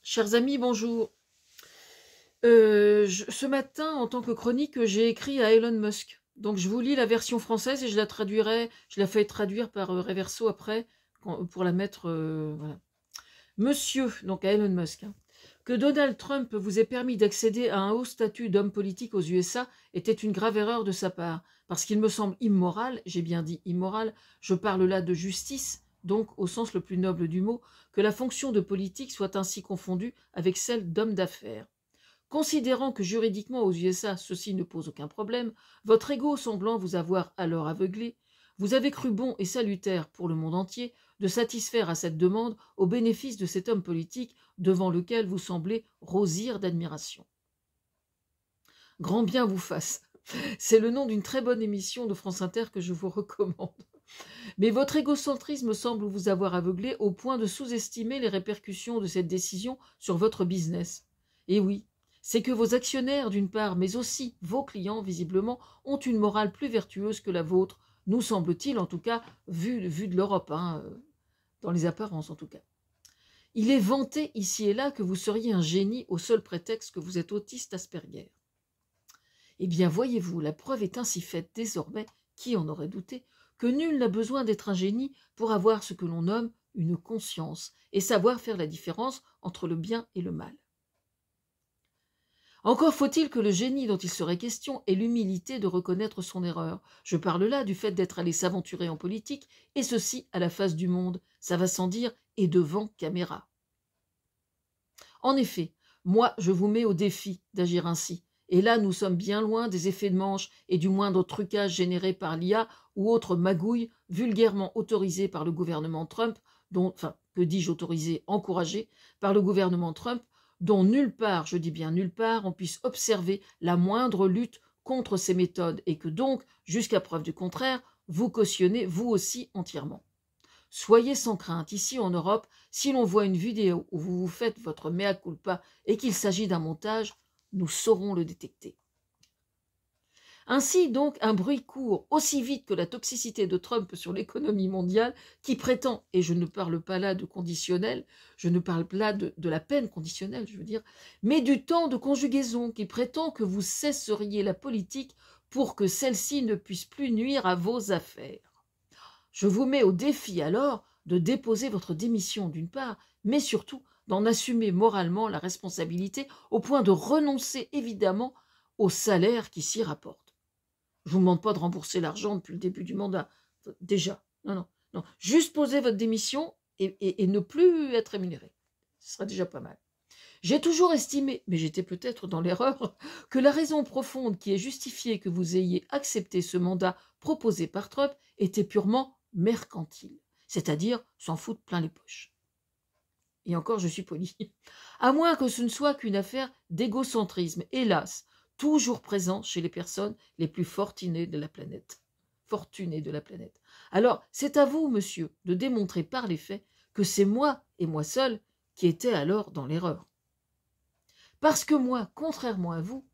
Chers amis, bonjour. Ce matin, en tant que chronique, j'ai écrit à Elon Musk. Donc je vous lis la version française et je la traduirai, je la fais traduire par Reverso après, pour la mettre, voilà. Monsieur, donc à Elon Musk, hein, que Donald Trump vous ait permis d'accéder à un haut statut d'homme politique aux USA était une grave erreur de sa part, parce qu'il me semble immoral, j'ai bien dit immoral, je parle là de justice, donc au sens le plus noble du mot, que la fonction de politique soit ainsi confondue avec celle d'homme d'affaires. Considérant que juridiquement aux USA ceci ne pose aucun problème, votre ego semblant vous avoir alors aveuglé, vous avez cru bon et salutaire pour le monde entier de satisfaire à cette demande au bénéfice de cet homme politique devant lequel vous semblez rosir d'admiration. Grand bien vous fasse. C'est le nom d'une très bonne émission de France Inter que je vous recommande. Mais votre égocentrisme semble vous avoir aveuglé au point de sous-estimer les répercussions de cette décision sur votre business. Et oui, c'est que vos actionnaires, d'une part, mais aussi vos clients, visiblement, ont une morale plus vertueuse que la vôtre, nous semble-t-il, en tout cas, vu de l'Europe, hein, dans les apparences en tout cas. Il est vanté ici et là que vous seriez un génie au seul prétexte que vous êtes autiste Asperger. Eh bien, voyez-vous, la preuve est ainsi faite désormais, qui en aurait douté, que nul n'a besoin d'être un génie pour avoir ce que l'on nomme une conscience et savoir faire la différence entre le bien et le mal. Encore faut-il que le génie dont il serait question ait l'humilité de reconnaître son erreur. Je parle là du fait d'être allé s'aventurer en politique, et ceci à la face du monde, ça va sans dire, et devant caméra. En effet, moi je vous mets au défi d'agir ainsi, et là nous sommes bien loin des effets de manche et du moindre trucage généré par l'IA ou autre magouille vulgairement autorisée par le gouvernement Trump, que dis-je autorisée, encouragée par le gouvernement Trump, dont nulle part, je dis bien nulle part, on puisse observer la moindre lutte contre ces méthodes et que donc, jusqu'à preuve du contraire, vous cautionnez vous aussi entièrement. Soyez sans crainte, ici en Europe, si l'on voit une vidéo où vous vous faites votre mea culpa et qu'il s'agit d'un montage, nous saurons le détecter. Ainsi donc, un bruit court aussi vite que la toxicité de Trump sur l'économie mondiale, qui prétend, et je ne parle pas là de conditionnel, je ne parle pas là de la peine conditionnelle, je veux dire, mais du temps de conjugaison, qui prétend que vous cesseriez la politique pour que celle-ci ne puisse plus nuire à vos affaires. Je vous mets au défi alors de déposer votre démission d'une part, mais surtout d'en assumer moralement la responsabilité au point de renoncer évidemment au salaire qui s'y rapporte. Je ne vous demande pas de rembourser l'argent depuis le début du mandat. Déjà, non. Juste poser votre démission et ne plus être rémunéré. Ce sera déjà pas mal. J'ai toujours estimé, mais j'étais peut-être dans l'erreur, que la raison profonde qui ait justifié que vous ayez accepté ce mandat proposé par Trump était purement mercantile, c'est-à-dire s'en foutre plein les poches. Et encore, je suis poli. À moins que ce ne soit qu'une affaire d'égocentrisme, hélas, toujours présent chez les personnes les plus fortunées de la planète. Alors, c'est à vous, monsieur, de démontrer par les faits que c'est moi, et moi seul, qui étais alors dans l'erreur. Parce que moi, contrairement à vous,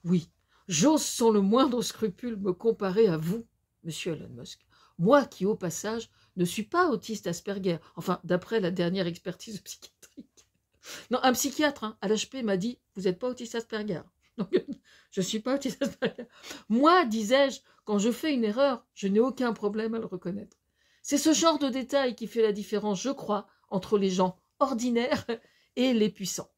oui, j'ose sans le moindre scrupule me comparer à vous, monsieur Elon Musk. Moi qui, au passage, ne suis pas autiste Asperger, enfin, d'après la dernière expertise psychiatrique. Non, un psychiatre à l'HP m'a dit « Vous n'êtes pas autiste Asperger ». Donc, je ne suis pas autiste Asperger. Moi, disais-je, quand je fais une erreur, je n'ai aucun problème à le reconnaître. C'est ce genre de détail qui fait la différence, je crois, entre les gens ordinaires et les puissants.